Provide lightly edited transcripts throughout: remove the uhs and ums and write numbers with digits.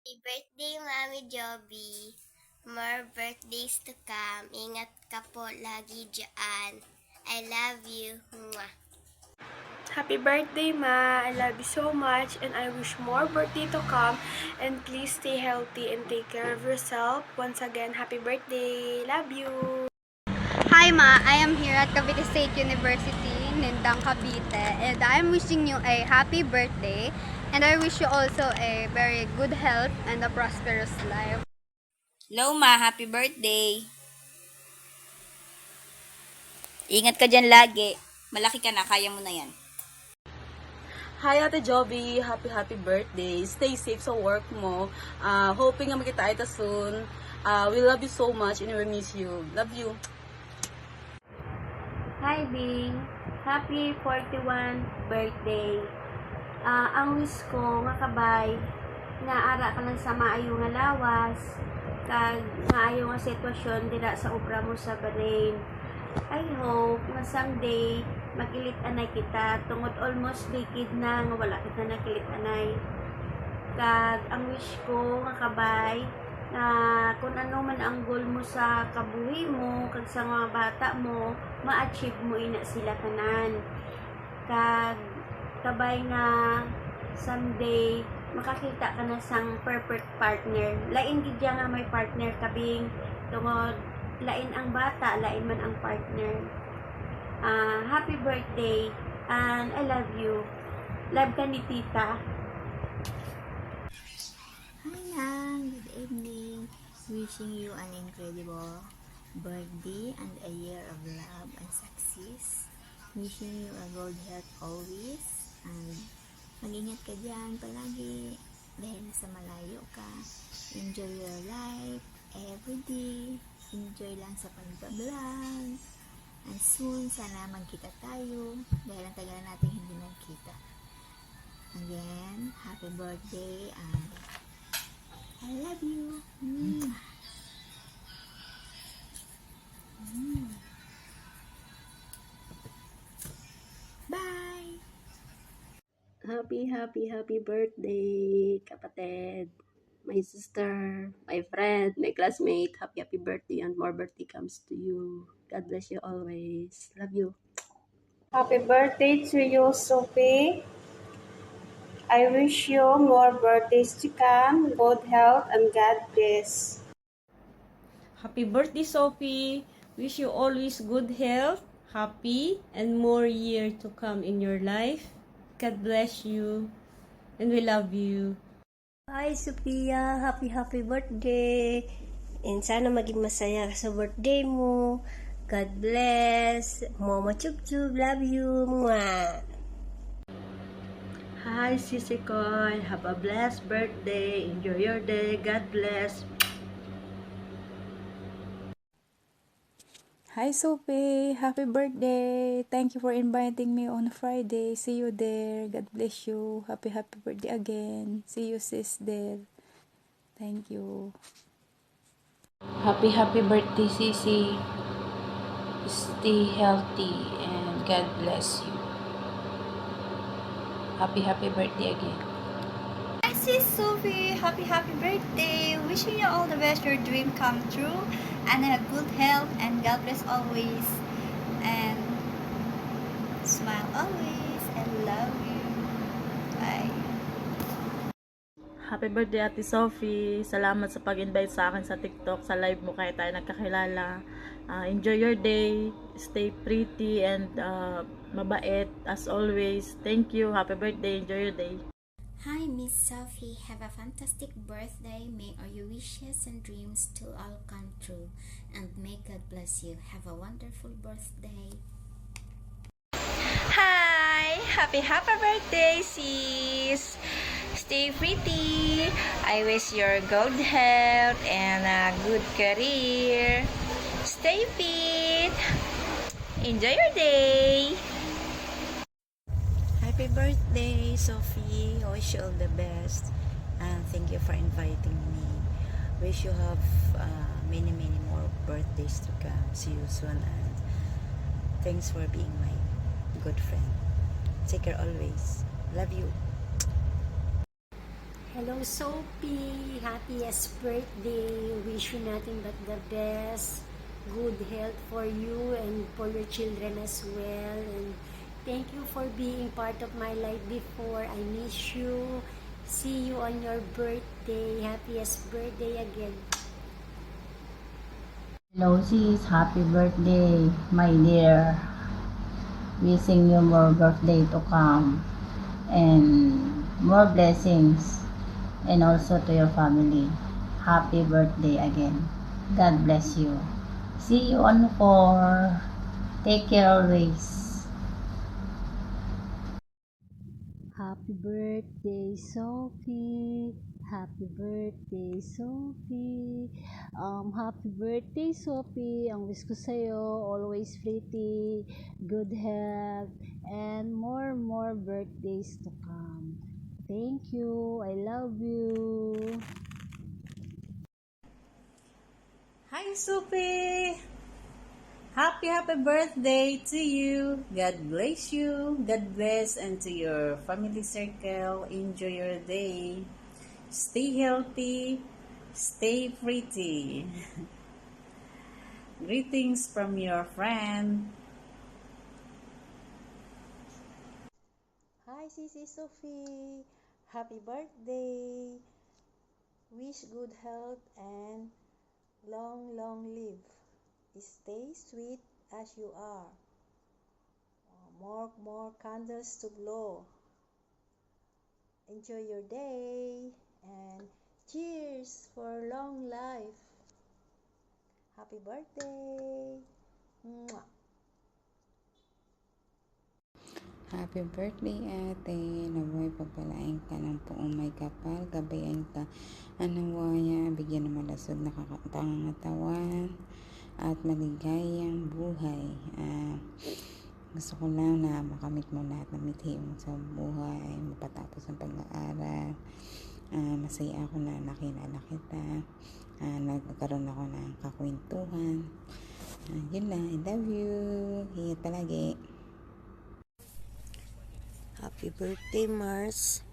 Happy birthday, Mami Joby. More birthdays to come. Ingat ka po lagi dyan. I love you. Mwah. Happy birthday, Ma! I love you so much and I wish more birthday to come. And please stay healthy and take care of yourself. Once again, happy birthday! Love you! Hi Ma, I am here at Cavite State University, Nindang, Cavite, and I am wishing you a happy birthday, and I wish you also a very good health and a prosperous life. Hello ma, happy birthday. Ingat ka dyan lagi. Malaki ka na, kaya mo na yan. Hi Ate Joby, happy birthday. Stay safe sa work mo. Hoping na makita kita soon. We love you so much and we miss you. Love you. Hi Bing, happy 41 birthday. Ang wish ko nga kabay nga ara ka lang sa maayo nga lawas kag maayo nga sitwasyon dira sa obra mo sa Bahrain. I hope na someday makilit anay kita tungod almost decade na nga wala kita nakilit anay. Kag ang wish ko nga kabay na kung ano man ang goal mo sa kabuhi mo kag sa mga bata mo ma-achieve mo ina sila tanan. Kag kabay nga someday makakita ka na sang perfect partner. Lain gid nga may partner kabing tungod lain ang bata, lain man ang partner. Happy birthday and I love you. Love ka ni tita. Hi Yang, good evening. Wishing you an incredible birthday and a year of love and success. Wishing you a good health always and mag-ingat ka dyan palagi dahil nasa malayo ka. Enjoy your life every day. Enjoy lang sa pagbablog. And soon, sana magkita tayo dahil ang tagal natin hindi nagkita. Again, happy birthday and I love you. Bye! Happy birthday, kapatid. My sister, my friend, my classmate. Happy birthday and more birthday comes to you. God bless you always. Love you. Happy birthday to you, Sophie. I wish you more birthdays to come, good health, and God bless. Happy birthday, Sophie. Wish you always good health, happy, and more year to come in your life. God bless you, and we love you. Hi Sophia, happy birthday. And sana maging masaya ka sa birthday mo. God bless. Mama chub chub, love you. Mwah. Hi Sisi Koy, have a blessed birthday. Enjoy your day. God bless. Hi Sophie, happy birthday. Thank you for inviting me on Friday. See you there. God bless you. Happy birthday again. See you sis there. Thank you. Happy birthday, Sisi. Stay healthy and God bless you. Happy birthday again. Hi sis Sophie, happy birthday. Wishing you all the best, your dream come true, and a good health, and God bless always. And smile always, and love you. Bye. Happy birthday Ate Sophie. Salamat sa pag-invite sa akin sa TikTok, sa live mo kaya tayo nagkakilala. Enjoy your day. Stay pretty and mabait as always. Thank you. Happy birthday. Enjoy your day. Hi Miss Sophie, have a fantastic birthday. May all your wishes and dreams to all come true. And may God bless you. Have a wonderful birthday. Hi! Happy birthday, sis! Stay pretty! I wish your good health and a good career. Stay fit! Enjoy your day! Happy birthday, Sophie. I wish you all the best. And thank you for inviting me. Wish you have many more birthdays to come. See you soon. And thanks for being my good friend. Take care always. Love you. Hello, Sophie. Happiest birthday. Wish you nothing but the best. Good health for you and for your children as well. And thank you for being part of my life before. I miss you. See you on your birthday. Happiest birthday again. Hello sis, happy birthday, my dear. Wishing you more birthday to come and more blessings, and also to your family. Happy birthday again. God bless you. See you on 4. Take care always. Happy birthday, Sophie. Happy birthday, Sophie. Happy birthday, Sophie. Ang wish ko sa'yo, always pretty, good health, and more birthdays to come. Thank you. I love you. Hi, Sophie! Happy birthday to you. God bless you. God bless, and to your family circle. Enjoy your day. Stay healthy. Stay pretty. Greetings from your friend. Hi, Sisi Sophie. Happy birthday. Wish good health and long live. Stay sweet as you are. More candles to blow. Enjoy your day and cheers for long life. Happy birthday. Mwah. Happy birthday, ate. Naway pagpalain ka ng puong may kapal. Gabayan ka anawaya. Bigyan ng malasog na katawan at maligayang buhay. Gusto ko lang na makamit mo lahat ng mithi mo sa buhay, mapatapos ang pag-aaral. Masaya ako na nakilala kita. Nagkaroon ako ng kakwentuhan. Yun lang. I love you. Ingat palagi. Happy birthday, Mars.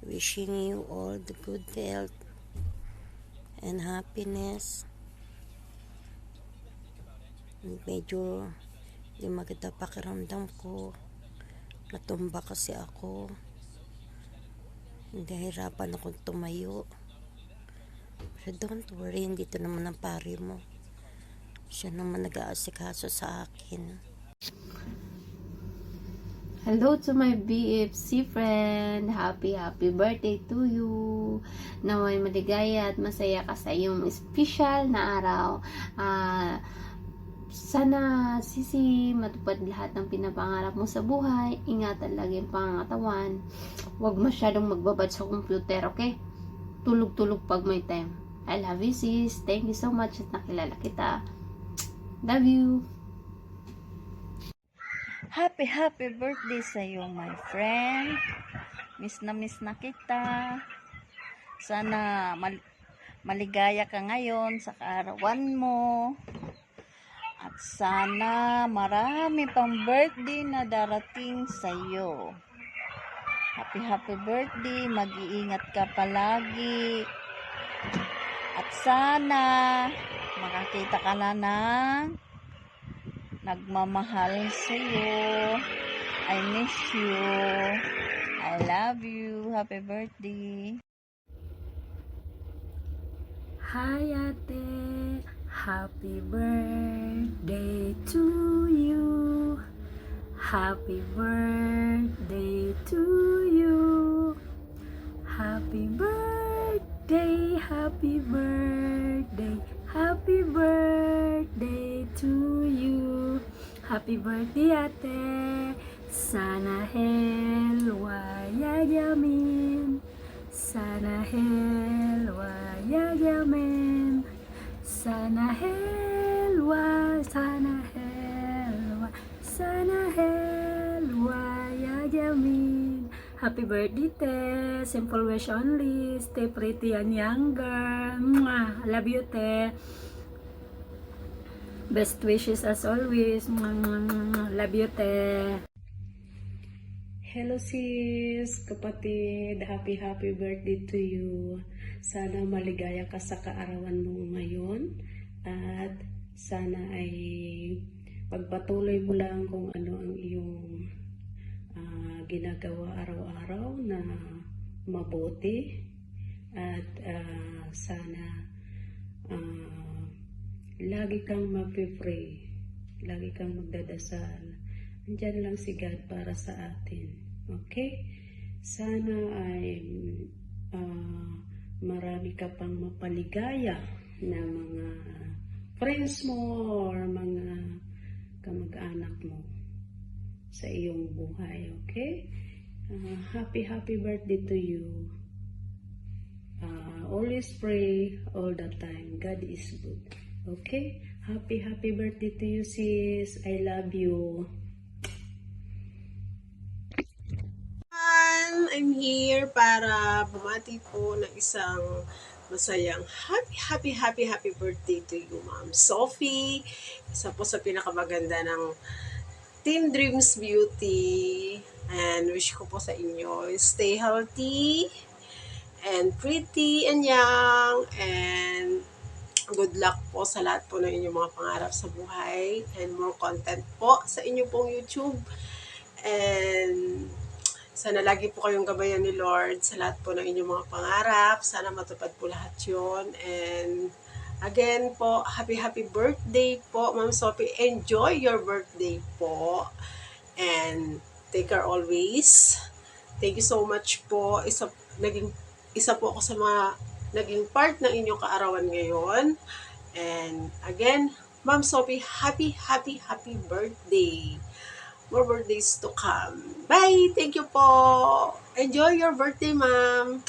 Wishing you all the good health and happiness. Medyo di maganda pakiramdam ko. Natumba kasi ako. Nahirapan akong tumayo. Pero don't worry, dito naman ang pari mo. Siya naman nag-aasikaso sa akin. Hello to my BFC friend. Happy birthday to you. Naway maligaya at masaya ka sa iyong special na araw. Sana, Sisi, matupad lahat ng pinapangarap mo sa buhay. Ingatan lagi ang pangangatawan. Huwag masyadong magbabad sa computer, okay? Tulog-tulog pag may time. I love you, sis. Thank you so much at nakilala kita. Love you. Happy birthday sa iyo, my friend. Miss na kita. Sana maligaya ka ngayon sa kaarawan mo. At sana marami pang birthday na darating sa iyo. Happy birthday. Mag-iingat ka palagi. At sana makakita ka na ng nagmamahal sa iyo. I miss you. I love you. Happy birthday. Hi, ate. Happy birthday to you. Happy birthday to you. Happy birthday, happy birthday, happy birthday to you. Happy birthday, ate. Sana helwa yayamin. Sana helwa yayamin. Sana helwa, sana helwa, sana helwa yayamin. Happy birthday, te. Simple wish only. Stay pretty and younger. Mwah. Love you, te. Best wishes as always. Mwah, mwah, mwah. Love you, te. Hello sis, kapatid, happy birthday to you. Sana maligaya ka sa kaarawan mo ngayon at sana ay pagpatuloy mo lang kung ano ang iyong ginagawa araw-araw na mabuti at sana lagi kang mag-pray, lagi kang magdadasal. Andiyan lang si God para sa atin. Okay? Sana ay marami ka pang mapaligaya na mga friends mo or mga kamag-anak mo sa iyong buhay. Okay? Happy birthday to you. Always pray all the time. God is good. Okay? Happy birthday to you, sis. I love you. I'm here para bumati po ng isang masayang happy birthday to you, Ma'am Sophie. Isa po sa pinakamaganda ng Team Dreams Beauty. And wish ko po sa inyo, stay healthy and pretty and young, and good luck po sa lahat po ng inyong mga pangarap sa buhay, and more content po sa inyong pong YouTube. And sana lagi po kayong gabayan ni Lord sa lahat po ng inyong mga pangarap. Sana matupad po lahat yun. And again po, happy birthday po, Ma'am Sophie. Enjoy your birthday po. And take care always. Thank you so much po. Isa po ako sa mga naging part ng inyong kaarawan ngayon. And again, Ma'am Sophie, happy birthday. More birthdays to come. Bye! Thank you po. Enjoy your birthday, ma'am.